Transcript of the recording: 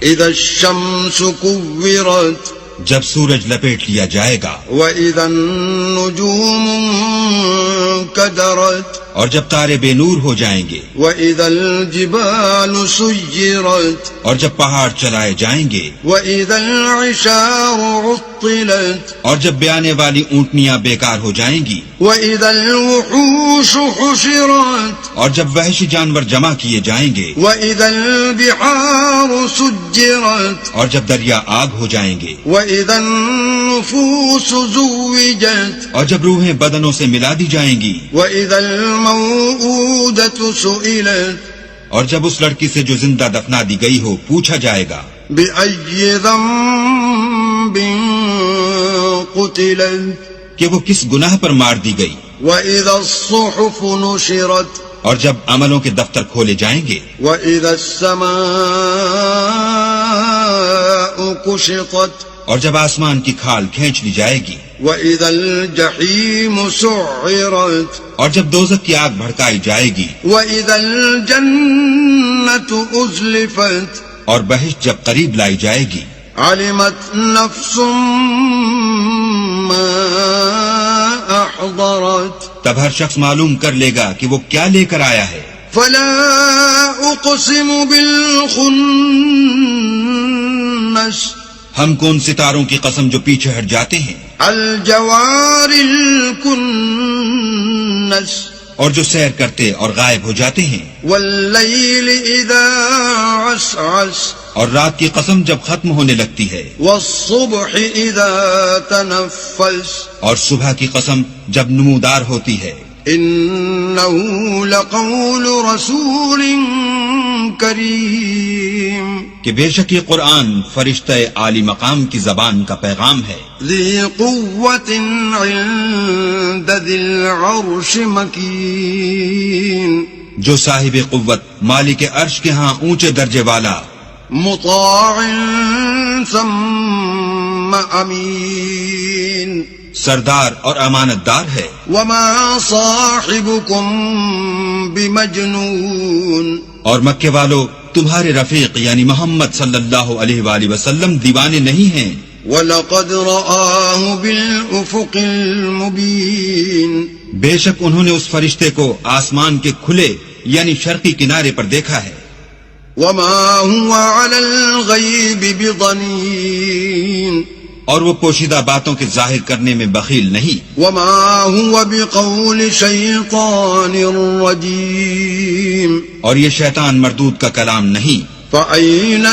اذا الشمس كورت جب سورج لپیٹ لیا جائے گا، واذا النجوم انكدرت اور جب تارے بے نور ہو جائیں گے، واذا الجبال سيرت اور جب پہاڑ چلائے جائیں گے، واذا العشار عطلت اور جب بیانے والی اونٹنیاں بیکار ہو جائیں گی، واذا الوحوش حشرت اور جب وحشی جانور جمع کیے جائیں گے، واذا البحار سجرت اور جب دریا آگ ہو جائیں گے، واذا النفوس زوجت اور جب روحیں بدنوں سے ملا دی جائیں گی، واذا الموءودة سئلت اور جب اس لڑکی سے جو زندہ دفنا دی گئی ہو پوچھا جائے گا، بأي ذنب قتلت کہ وہ کس گناہ پر مار دی گئی، وإذا الصحف نشرت اور جب عملوں کے دفتر کھولے جائیں گے، وإذا السماء كشطت اور جب آسمان کی کھال کھینچ لی جائے گی، وإذا الجحيم سعرت اور جب دوزخ کی آگ بھڑکائی جائے گی، وإذا الجنة أزلفت اور بہشت جب قریب لائی جائے گی، علمت نفس ما أحضرت تب ہر شخص معلوم کر لے گا کہ وہ کیا لے کر آیا ہے۔ فلا أقسم بالخنس ہم کو ان ستاروں کی قسم جو پیچھے ہٹ جاتے ہیں، الجوار الكنس اور جو سیر کرتے اور غائب ہو جاتے ہیں، واللیل اذا عسعس اور رات کی قسم جب ختم ہونے لگتی ہے، والصبح اذا تنفس اور صبح کی قسم جب نمودار ہوتی ہے۔ انه لقول رسول کریم کہ بے شک یہ قرآن فرشتہ عالی مقام کی زبان کا پیغام ہے، ذی قوت عند ذی العرش مکین جو صاحب قوت مالک عرش کے ہاں اونچے درجے والا، مطاع ثم امین سردار اور امانت دار ہے۔ وما صاحبكم بمجنون اور مکے والو تمہارے رفیق یعنی محمد صلی اللہ علیہ وآلہ وسلم دیوانے نہیں ہیں، وَلَقَدْ رَآهُ بِالْأُفُقِ الْمُبِينِ بے شک انہوں نے اس فرشتے کو آسمان کے کھلے یعنی شرقی کنارے پر دیکھا ہے۔ وَمَا هُوَ عَلَى الْغَيْبِ بِضَنِينٍ اور وہ پوشیدہ باتوں کے ظاہر کرنے میں بخیل نہیں، وَمَا هُوَ بِقَوْلِ شَيْطَانٍ رَجِيمٍ اور یہ شیطان مردود کا کلام نہیں۔ فَأَيْنَ